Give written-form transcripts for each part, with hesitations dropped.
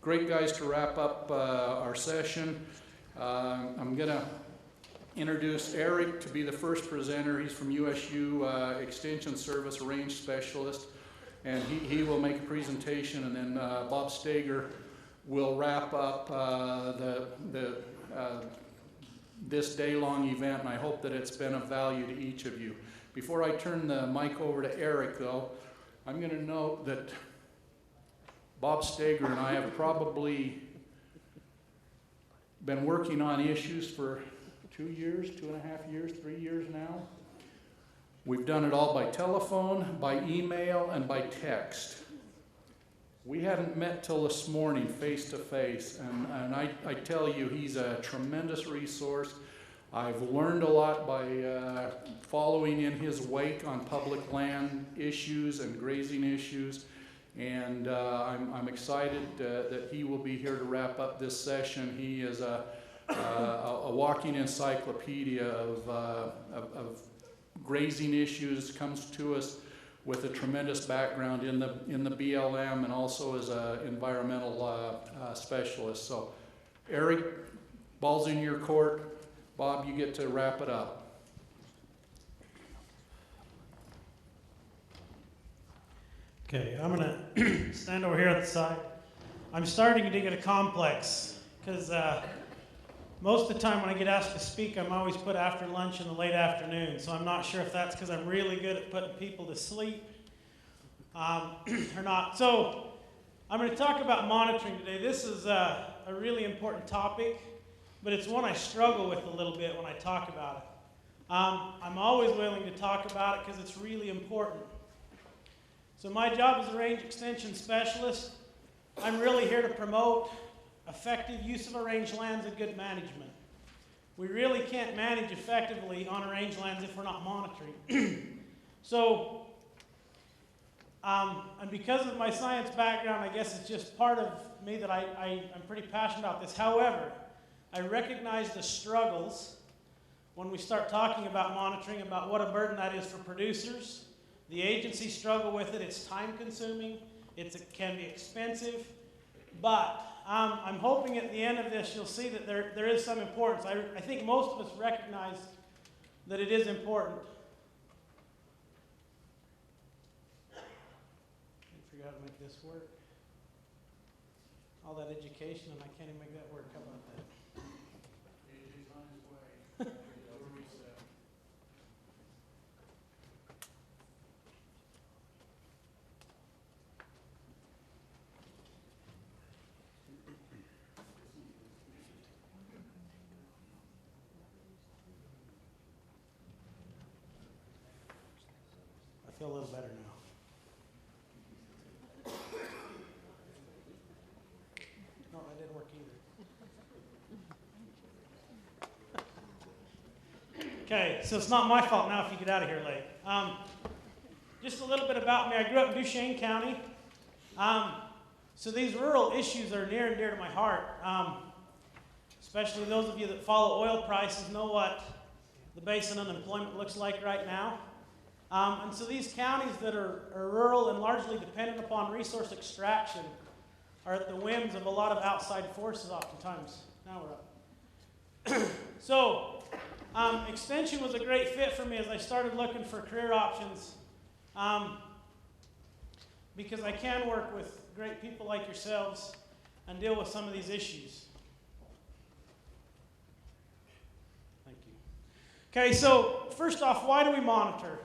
great guys to wrap up our session. I'm going to introduce Eric to be the first presenter. He's from USU Extension Service, a range specialist, and he will make a presentation, and then Bob Steger will wrap up this day-long event, and I hope that it's been of value to each of you. Before I turn the mic over to Eric, though, I'm going to note that Bob Steger and I have probably been working on issues for 2 years, 2.5 years, 3 years now. We've done it all by telephone, by email, and by text. We hadn't met till this morning face to face, and I tell you, he's a tremendous resource. I've learned a lot by following in his wake on public land issues and grazing issues, and I'm excited that he will be here to wrap up this session. He is a walking encyclopedia of grazing issues, comes to us with a tremendous background in the BLM and also as an environmental specialist. So, Eric, ball's in your court. Bob, you get to wrap it up. Okay, I'm going to stand over here at the side. I'm starting to get a complex because most of the time when I get asked to speak, I'm always put after lunch in the late afternoon. So I'm not sure if that's because I'm really good at putting people to sleep or not. So I'm going to talk about monitoring today. This is a really important topic, but it's one I struggle with a little bit when I talk about it. I'm always willing to talk about it because it's really important. So my job as a range extension specialist, I'm really here to promote effective use of our range lands and good management. We really can't manage effectively on our range lands if we're not monitoring. So, and because of my science background, I guess it's just part of me that I'm pretty passionate about this. However, I recognize the struggles when we start talking about monitoring, about what a burden that is for producers. The agencies struggle with it. It's time consuming. It can be expensive. But I'm hoping at the end of this you'll see that there is some importance. I think most of us recognize that it is important. I figure out how to make this work. All that education and I can't even make that work. How about that? AJ's on his way. I feel a little better now. No, that didn't work either. Okay, so it's not my fault now if you get out of here late. Just a little bit about me. I grew up in Duchesne County. So these rural issues are near and dear to my heart. Especially those of you that follow oil prices know what the basin unemployment looks like right now. And so these counties that are rural and largely dependent upon resource extraction are at the whims of a lot of outside forces oftentimes. Now we're up. So extension was a great fit for me as I started looking for career options because I can work with great people like yourselves and deal with some of these issues. Okay, so first off, why do we monitor?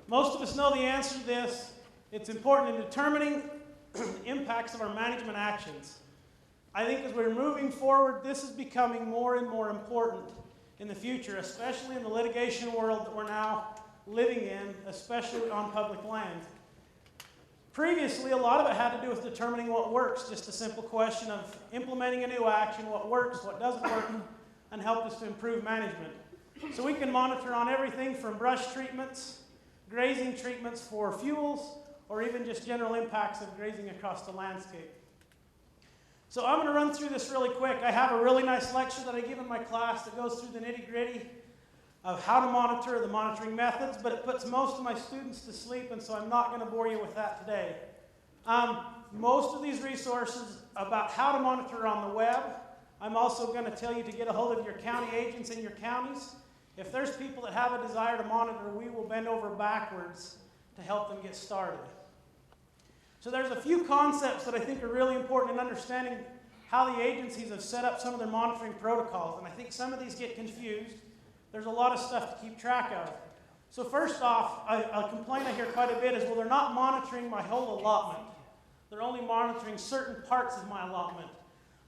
Most of us know the answer to this. It's important in determining the impacts of our management actions. I think as we're moving forward, this is becoming more and more important in the future, especially in the litigation world that we're now living in, especially on public land. Previously, a lot of it had to do with determining what works, just a simple question of implementing a new action, what works, what doesn't work, and help us to improve management. So we can monitor on everything from brush treatments, grazing treatments for fuels, or even just general impacts of grazing across the landscape. So I'm going to run through this really quick. I have a really nice lecture that I give in my class that goes through the nitty-gritty of how to monitor, the monitoring methods, but it puts most of my students to sleep, and so I'm not going to bore you with that today. most of these resources about how to monitor on the web. I'm also going to tell you to get a hold of your county agents in your counties. If there's people that have a desire to monitor, we will bend over backwards to help them get started. So there's a few concepts that I think are really important in understanding how the agencies have set up some of their monitoring protocols. And I think some of these get confused. There's a lot of stuff to keep track of. So first off, a complaint I hear quite a bit is, well, they're not monitoring my whole allotment. They're only monitoring certain parts of my allotment.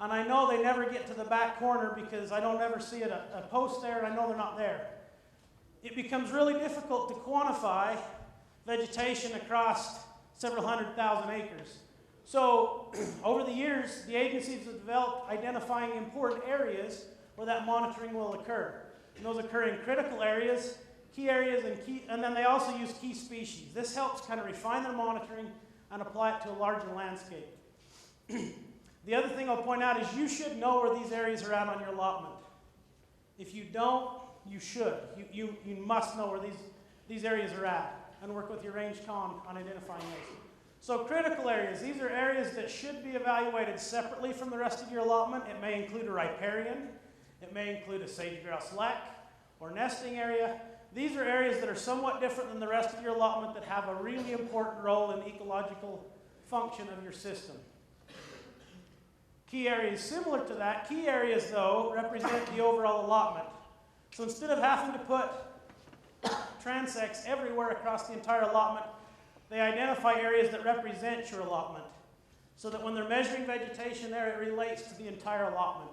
And I know they never get to the back corner because I don't ever see a post there, and I know they're not there. It becomes really difficult to quantify vegetation across several 100,000 acres. So over the years, the agencies have developed identifying important areas where that monitoring will occur. And those occur in critical areas, key areas, and then they also use key species. This helps kind of refine their monitoring and apply it to a larger landscape. The other thing I'll point out is you should know where these areas are at on your allotment. If you don't, you should. You must know where these areas are at and work with your range con on identifying those. So critical areas, these are areas that should be evaluated separately from the rest of your allotment. It may include a riparian, it may include a sage-grouse lek or nesting area. These are areas that are somewhat different than the rest of your allotment that have a really important role in the ecological function of your system. Key areas similar to that. Key areas, though, represent the overall allotment. So instead of having to put transects everywhere across the entire allotment, they identify areas that represent your allotment, so that when they're measuring vegetation there, it relates to the entire allotment.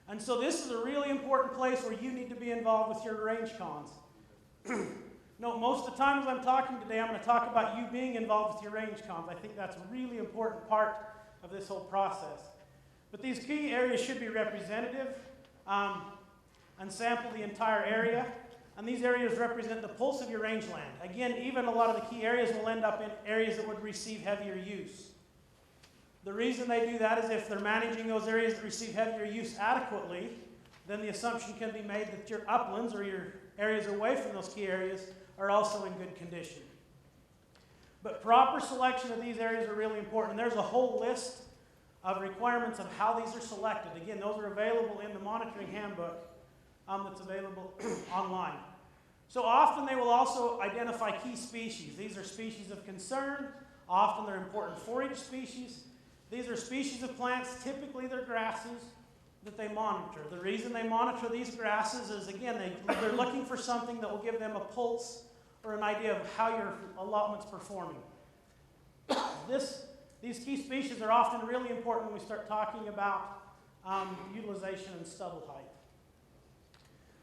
And so this is a really important place where you need to be involved with your range cons. No, most of the times I'm talking today, I'm going to talk about you being involved with your range cons. I think that's a really important part of this whole process. But these key areas should be representative and sample the entire area. And these areas represent the pulse of your rangeland. Again, even a lot of the key areas will end up in areas that would receive heavier use. The reason they do that is if they're managing those areas that receive heavier use adequately, then the assumption can be made that your uplands or your areas away from those key areas are also in good condition. But proper selection of these areas are really important. And there's a whole list of requirements of how these are selected. Again, those are available in the monitoring handbook that's available online. So often they will also identify key species. These are species of concern. Often they're important forage species. These are species of plants, typically they're grasses, that they monitor. The reason they monitor these grasses is, again, they're looking for something that will give them a pulse or an idea of how your allotment's performing. These key species are often really important when we start talking about utilization and stubble height.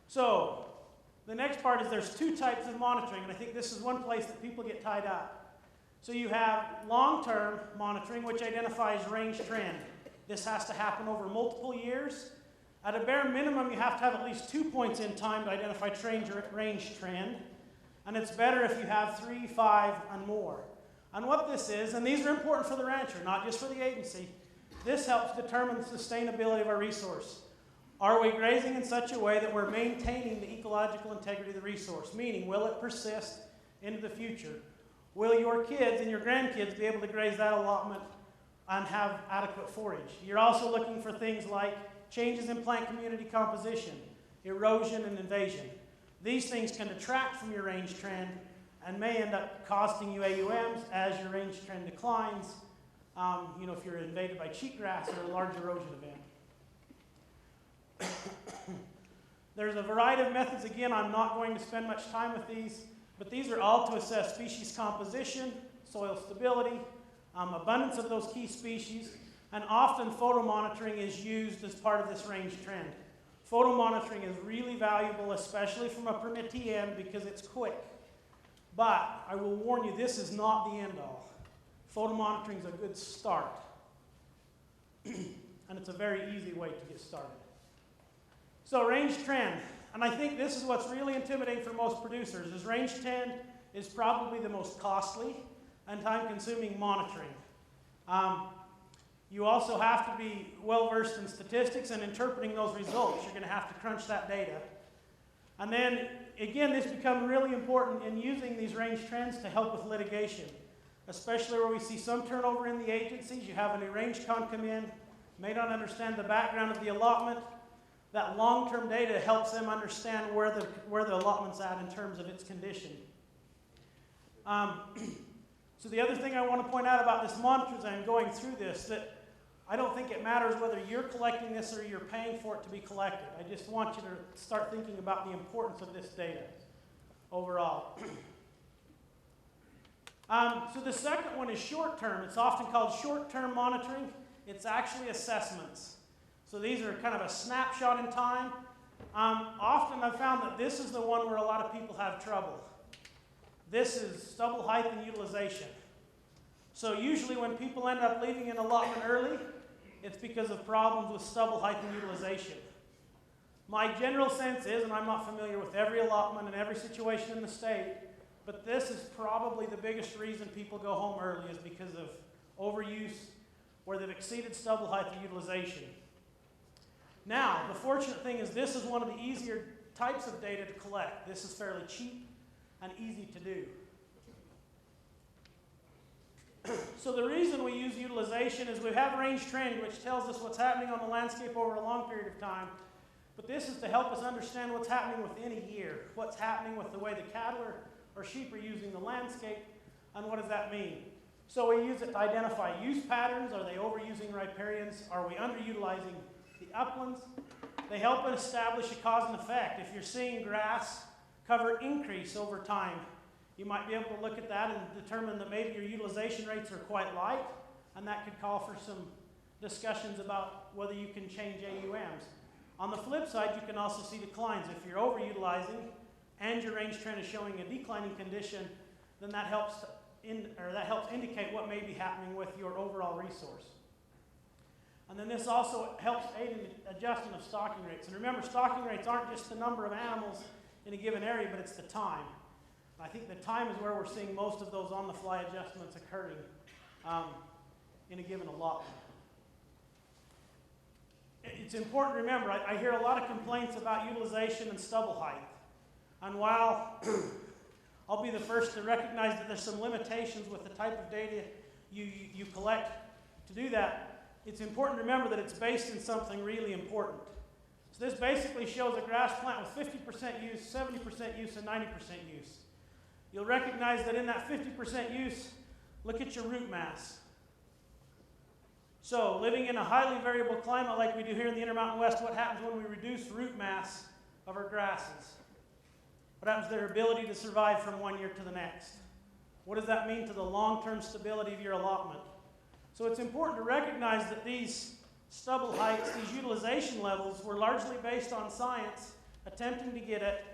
So the next part is there's two types of monitoring, and I think this is one place that people get tied up. So you have long-term monitoring, which identifies range trend. This has to happen over multiple years. At a bare minimum, you have to have at least 2 points in time to identify range trend. And it's better if you have 3, 5, and more. And what this is, and these are important for the rancher, not just for the agency, this helps determine the sustainability of our resource. Are we grazing in such a way that we're maintaining the ecological integrity of the resource? Meaning, will it persist into the future? Will your kids and your grandkids be able to graze that allotment and have adequate forage? You're also looking for things like changes in plant community composition, erosion, and invasion. These things can detract from your range trend and may end up costing you AUMs as your range trend declines, if you're invaded by cheatgrass or a large erosion event. There's a variety of methods. Again, I'm not going to spend much time with these, but these are all to assess species composition, soil stability, abundance of those key species, and often photo monitoring is used as part of this range trend. Photo monitoring is really valuable, especially from a permittee end, because it's quick. But I will warn you, this is not the end all. Photo monitoring is a good start. And it's a very easy way to get started. So range trend, and I think this is what's really intimidating for most producers, is range trend is probably the most costly and time-consuming monitoring. You also have to be well-versed in statistics and interpreting those results. You're going to have to crunch that data. And then, again, this becomes really important in using these range trends to help with litigation. especially where we see some turnover in the agencies. You have a new range con come in, may not understand the background of the allotment. That long-term data helps them understand where the allotment's at in terms of its condition. So the other thing I want to point out about this monitor as I'm going through this, that I don't think it matters whether you're collecting this or you're paying for it to be collected. I just want you to start thinking about the importance of this data overall. So the second one is short-term. It's often called short-term monitoring. It's actually assessments. So these are kind of a snapshot in time. Often I've found that this is the one where a lot of people have trouble. This is stubble height and utilization. So usually when people end up leaving an allotment early, it's because of problems with stubble height and utilization. My general sense is, and I'm not familiar with every allotment and every situation in the state, but this is probably the biggest reason people go home early is because of overuse where they've exceeded stubble height and utilization. Now, the fortunate thing is this is one of the easier types of data to collect. This is fairly cheap and easy to do. So the reason we use utilization is we have range trend, which tells us what's happening on the landscape over a long period of time. But this is to help us understand what's happening within a year, what's happening with the way the cattle or sheep are using the landscape, and what does that mean? So we use it to identify use patterns. Are they overusing riparians? Are we underutilizing the uplands? They help us establish a cause and effect. If you're seeing grass cover increase over time, you might be able to look at that and determine that maybe your utilization rates are quite light, and that could call for some discussions about whether you can change AUMs. On the flip side, you can also see declines. If you're overutilizing and your range trend is showing a declining condition, then that helps indicate what may be happening with your overall resource. And then this also helps aid in the adjustment of stocking rates. And remember, stocking rates aren't just the number of animals in a given area, but it's the time. I think the time is where we're seeing most of those on-the-fly adjustments occurring in a given allotment. It's important to remember, I hear a lot of complaints about utilization and stubble height. And while I'll be the first to recognize that there's some limitations with the type of data you collect to do that, it's important to remember that it's based in something really important. So this basically shows a grass plant with 50% use, 70% use, and 90% use. You'll recognize that in that 50% use, look at your root mass. So living in a highly variable climate like we do here in the Intermountain West, what happens when we reduce root mass of our grasses? What happens to their ability to survive from one year to the next? What does that mean to the long-term stability of your allotment? So it's important to recognize that these stubble heights, these utilization levels, were largely based on science, attempting to get at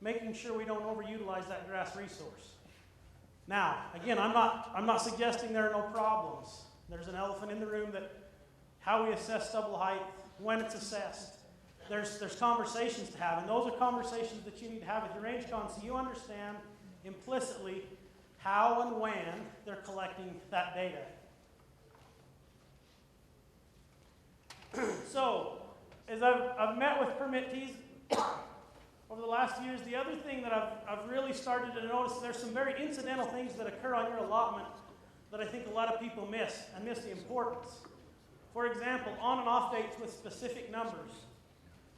making sure we don't overutilize that grass resource. Now, again, I'm not suggesting there are no problems. There's an elephant in the room that how we assess stubble height, when it's assessed. There's conversations to have, and those are conversations that you need to have with your range con so you understand implicitly how and when they're collecting that data. So, as I've met with permittees over the last years, the other thing that I've really started to notice, there's some very incidental things that occur on your allotment that I think a lot of people miss, and miss the importance. For example, on and off dates with specific numbers.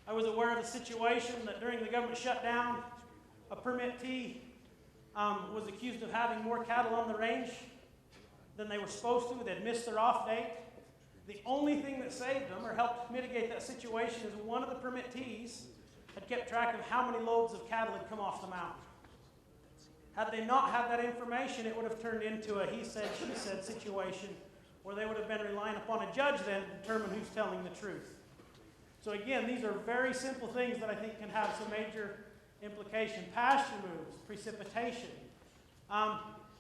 I was aware of a situation that during the government shutdown, a permittee was accused of having more cattle on the range than they were supposed to. They'd missed their off date. The only thing that saved them or helped mitigate that situation is one of the permittees had kept track of how many loads of cattle had come off the mountain. Had they not had that information, it would have turned into a he said, she said situation where they would have been relying upon a judge then to determine who's telling the truth. So again, these are very simple things that I think can have some major implication. Pasture moves, precipitation,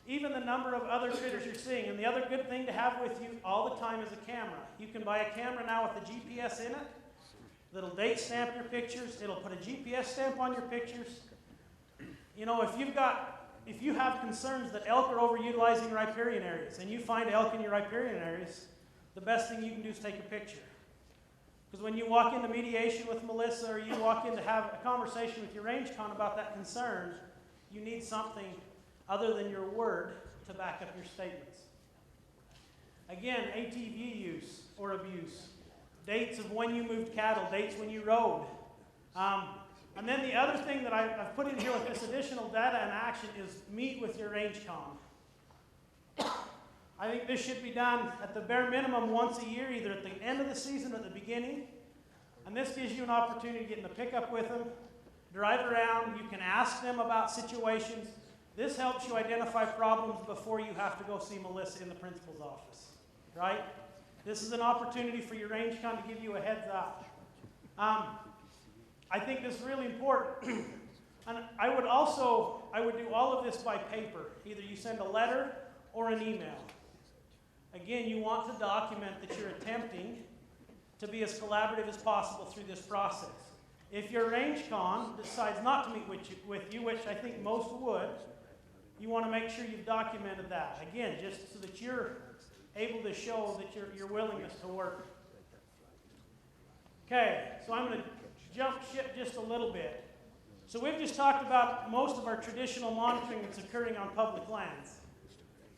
even the number of other critters you're seeing. And the other good thing to have with you all the time is a camera. You can buy a camera now with a GPS in it that'll date stamp your pictures. It'll put a GPS stamp on your pictures. You know, if you have concerns that elk are overutilizing riparian areas and you find elk in your riparian areas, the best thing you can do is take a picture. Because when you walk into mediation with Melissa or you walk in to have a conversation with your range con about that concern, you need something other than your word to back up your statements. Again, ATV use or abuse, dates of when you moved cattle, dates when you rode. And then the other thing that I've put in here with this additional data and action is meet with your range con. I think this should be done at the bare minimum once a year, either at the end of the season or at the beginning. And this gives you an opportunity to get in the pickup with them, drive around, you can ask them about situations. This helps you identify problems before you have to go see Melissa in the principal's office, right? This is an opportunity for your range con to give you a heads up. I think this is really important. And I would do all of this by paper. Either you send a letter or an email. Again, you want to document that you're attempting to be as collaborative as possible through this process. If your range con decides not to meet with you, which I think most would, you want to make sure you've documented that. Again, just so that you're able to show that your willingness to work. Okay, so I'm going to jump ship just a little bit. So we've just talked about most of our traditional monitoring that's occurring on public lands.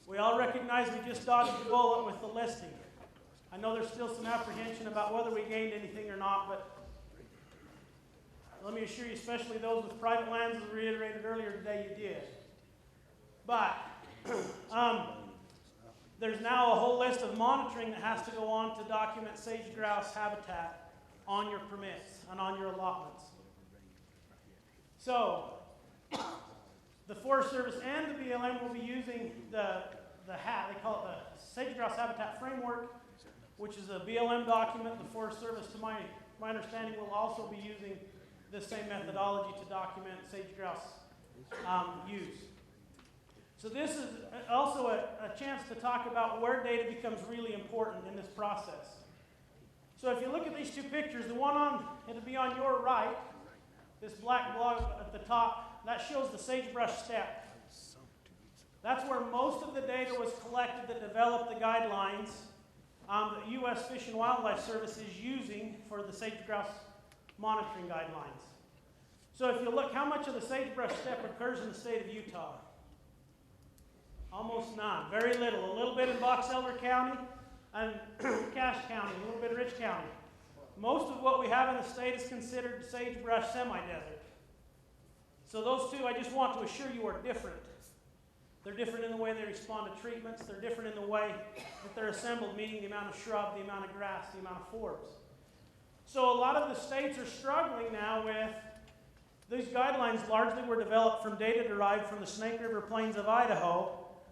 We all recognize we just dodged the bullet with the listing. I know there's still some apprehension about whether we gained anything or not, but let me assure you, especially those with private lands, as reiterated earlier today, you did. But there's now a whole list of monitoring that has to go on to document sage-grouse habitat on your permits and on your allotments. So, the Forest Service and the BLM will be using they call it the Sage-Grouse Habitat Framework, which is a BLM document. The Forest Service, to my understanding, will also be using the same methodology to document sage-grouse use. So this is also a chance to talk about where data becomes really important in this process. So if you look at these two pictures, it'll be on your right, this black blob at the top, that shows the sagebrush steppe. That's where most of the data was collected that developed the guidelines that U.S. Fish and Wildlife Service is using for the sage-grouse monitoring guidelines. So if you look, how much of the sagebrush steppe occurs in the state of Utah? Almost none, very little. A little bit in Box Elder County and Cache County, a little bit of Rich County. Most of what we have in the state is considered sagebrush semi-desert. So those two, I just want to assure you, are different. They're different in the way they respond to treatments. They're different in the way that they're assembled, meaning the amount of shrub, the amount of grass, the amount of forbs. So a lot of the states are struggling now with these guidelines. Largely were developed from data derived from the Snake River Plains of Idaho,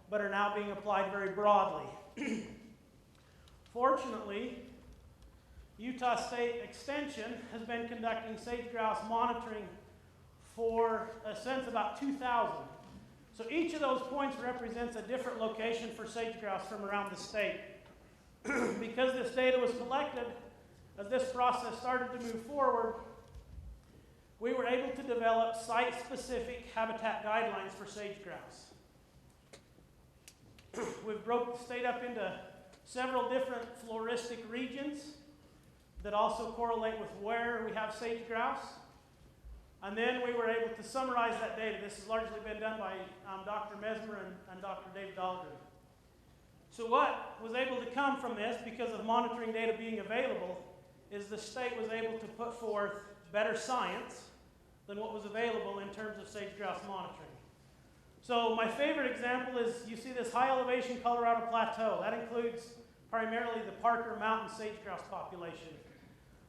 but are now being applied very broadly. Fortunately, Utah State Extension has been conducting sage-grouse monitoring for, since about 2000. So each of those points represents a different location for sage-grouse from around the state. Because this data was collected, as this process started to move forward, we were able to develop site-specific habitat guidelines for sage-grouse. We've broke the state up into several different floristic regions that also correlate with where we have sage-grouse. And then we were able to summarize that data. This has largely been done by Dr. Mesmer and Dr. David Dahlgren. So what was able to come from this, because of monitoring data being available, is the state was able to put forth better science than what was available in terms of sage-grouse monitoring. So my favorite example is, you see this high elevation Colorado Plateau. That includes primarily the Parker Mountain sage-grouse population,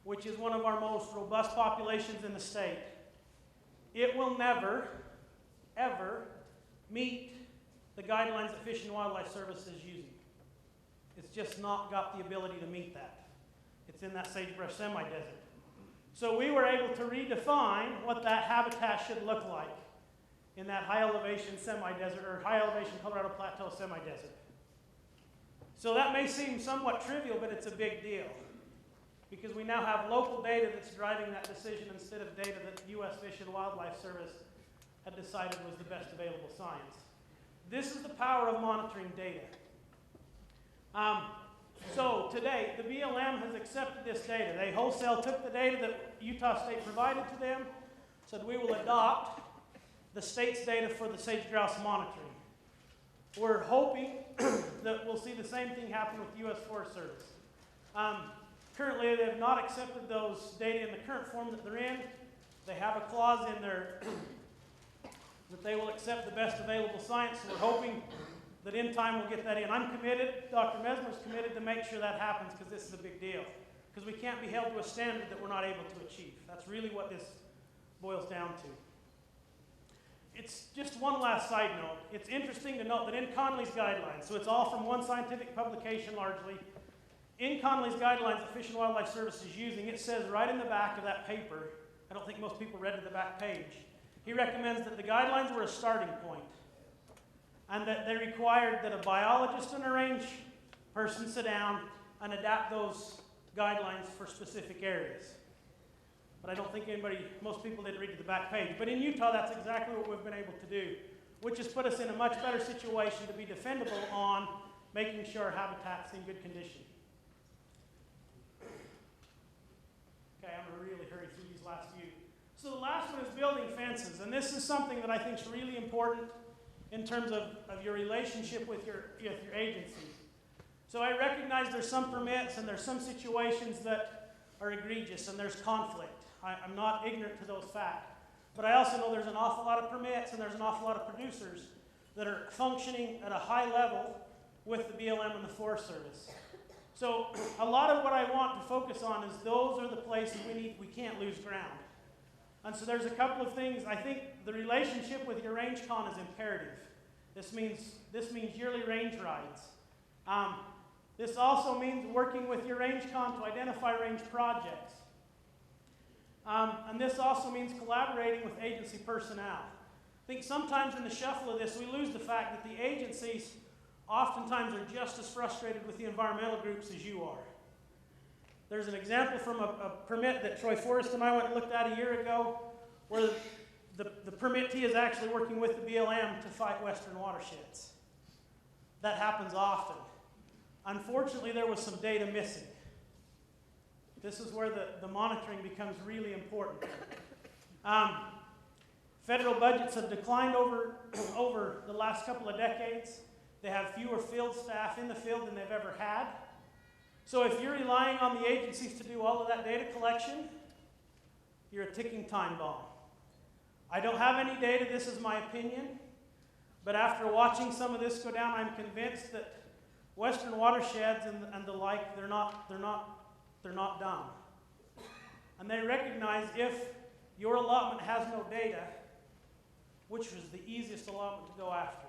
which is one of our most robust populations in the state. It will never, ever meet the guidelines that Fish and Wildlife Service is using. It's just not got the ability to meet that. It's in that sagebrush semi-desert. So we were able to redefine what that habitat should look like in that high elevation semi-desert, or high elevation Colorado Plateau semi-desert. So that may seem somewhat trivial, but it's a big deal, because we now have local data that's driving that decision instead of data that U.S. Fish and Wildlife Service had decided was the best available science. This is the power of monitoring data. So today, the BLM has accepted this data. They wholesale took the data that Utah State provided to them, said we will adopt the state's data for the sage-grouse monitoring. We're hoping that we'll see the same thing happen with U.S. Forest Service. Currently, they have not accepted those data in the current form that they're in. They have a clause in there that they will accept the best available science, so we're hoping that in time we'll get that in. I'm committed, Dr. Mesmer's committed to make sure that happens, because this is a big deal. Because we can't be held to a standard that we're not able to achieve. That's really what this boils down to. It's just one last side note. It's interesting to note that in Connolly's guidelines, so it's all from one scientific publication largely, in Connolly's guidelines that Fish and Wildlife Service is using, it says right in the back of that paper, I don't think most people read to the back page, he recommends that the guidelines were a starting point, and that they required that a biologist and a range person sit down and adapt those guidelines for specific areas. But I don't think most people didn't read to the back page. But in Utah, that's exactly what we've been able to do, which has put us in a much better situation to be defendable on making sure our habitat's in good condition. Okay, I'm going to really hurry through these last few. So the last one is building fences, and this is something that I think is really important in terms of your relationship with your agency. So I recognize there's some permits and there's some situations that are egregious and there's conflict. I'm not ignorant to those facts. But I also know there's an awful lot of permits and there's an awful lot of producers that are functioning at a high level with the BLM and the Forest Service. So a lot of what I want to focus on is those are the places we can't lose ground. And so there's a couple of things. I think the relationship with your range con is imperative. This means yearly range rides. This also means working with your range con to identify range projects. And this also means collaborating with agency personnel. I think sometimes in the shuffle of this, we lose the fact that the agencies oftentimes are just as frustrated with the environmental groups as you are. There's an example from a permit that Troy Forrest and I went and looked at a year ago, where the permittee is actually working with the BLM to fight western watersheds. That happens often. Unfortunately, there was some data missing. This is where the monitoring becomes really important. Federal budgets have declined over the last couple of decades. They have fewer field staff in the field than they've ever had. So if you're relying on the agencies to do all of that data collection, you're a ticking time bomb. I don't have any data, this is my opinion, but after watching some of this go down, I'm convinced that western watersheds and the like, they're not done. And they recognize if your allotment has no data, which was the easiest allotment to go after?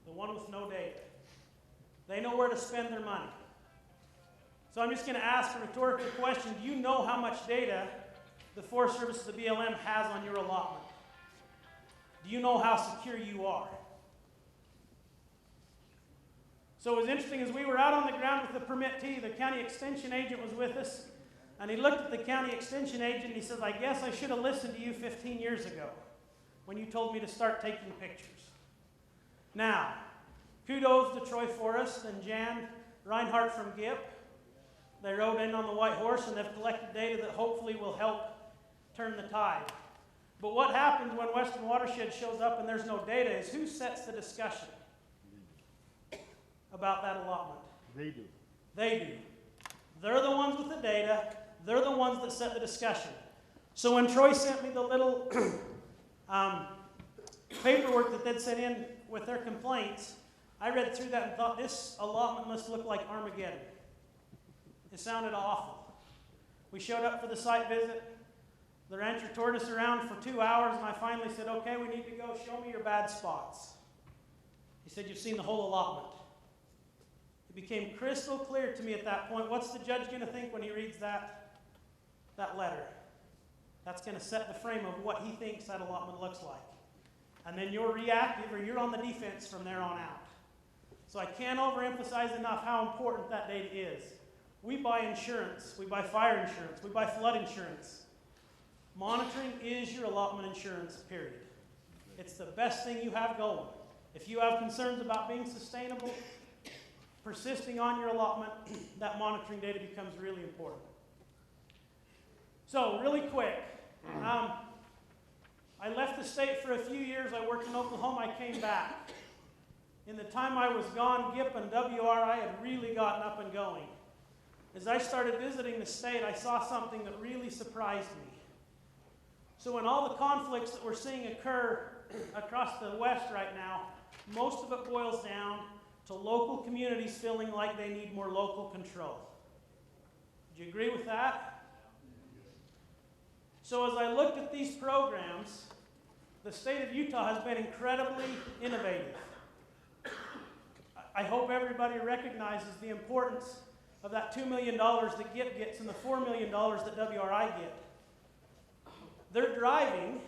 The one with no data. They know where to spend their money. So I'm just going to ask a rhetorical question. Do you know how much data the Forest Service, the BLM, has on your allotment? Do you know how secure you are? So it was interesting, as we were out on the ground with the permittee, the county extension agent was with us, and he looked at the county extension agent and he says, I guess I should have listened to you 15 years ago when you told me to start taking pictures. Now, kudos to Troy Forrest and Jan Reinhardt from GIP. They rode in on the white horse and they've collected data that hopefully will help turn the tide. But what happens when Western Watershed shows up and there's no data is who sets the discussion about that allotment? They do. They do. They're the ones with the data. They're the ones that set the discussion. So when Troy sent me the little paperwork that they'd sent in with their complaints, I read through that and thought, this allotment must look like Armageddon. It sounded awful. We showed up for the site visit. The rancher toured us around for 2 hours, and I finally said, okay, we need to go. Show me your bad spots. He said, you've seen the whole allotment. It became crystal clear to me at that point, what's the judge going to think when he reads that letter? That's going to set the frame of what he thinks that allotment looks like. And then you're reactive or you're on the defense from there on out. So I can't overemphasize enough how important that data is. We buy insurance. We buy fire insurance. We buy flood insurance. Monitoring is your allotment insurance, period. It's the best thing you have going. If you have concerns about being sustainable, persisting on your allotment, that monitoring data becomes really important. So, really quick, I left the state for a few years. I worked in Oklahoma. I came back. In the time I was gone, GIP and WRI had really gotten up and going. As I started visiting the state, I saw something that really surprised me. So in all the conflicts that we're seeing occur across the West right now, most of it boils down to local communities feeling like they need more local control. Do you agree with that? So as I looked at these programs, the state of Utah has been incredibly innovative. I hope everybody recognizes the importance of that $2 million that GIP gets and the $4 million that WRI get. They're driving,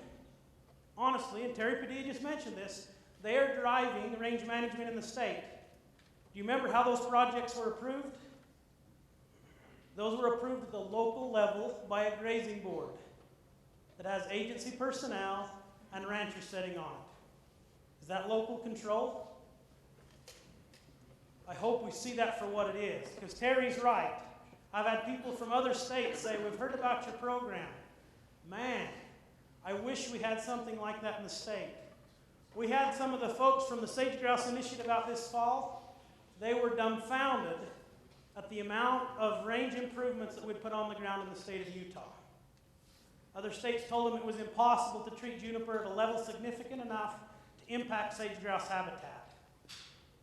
honestly, and Terry Padilla just mentioned this, they are driving range management in the state. Do you remember how those projects were approved? Those were approved at the local level by a grazing board that has agency personnel and ranchers sitting on it. Is that local control? I hope we see that for what it is, because Terry's right. I've had people from other states say, we've heard about your program. Man, I wish we had something like that in the state. We had some of the folks from the Sage Grouse Initiative out this fall. They were dumbfounded at the amount of range improvements that we'd put on the ground in the state of Utah. Other states told them it was impossible to treat juniper at a level significant enough to impact sage grouse habitat.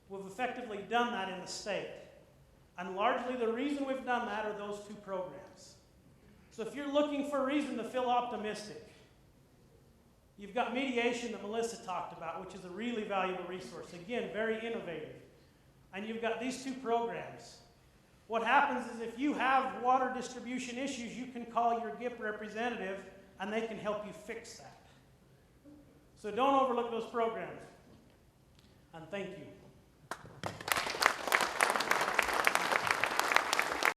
We've effectively done that in the state. And largely the reason we've done that are those two programs. So if you're looking for a reason to feel optimistic, you've got mediation that Melissa talked about, which is a really valuable resource. Again, very innovative. And you've got these two programs. What happens is if you have water distribution issues, you can call your GIP representative and they can help you fix that. So don't overlook those programs. And thank you.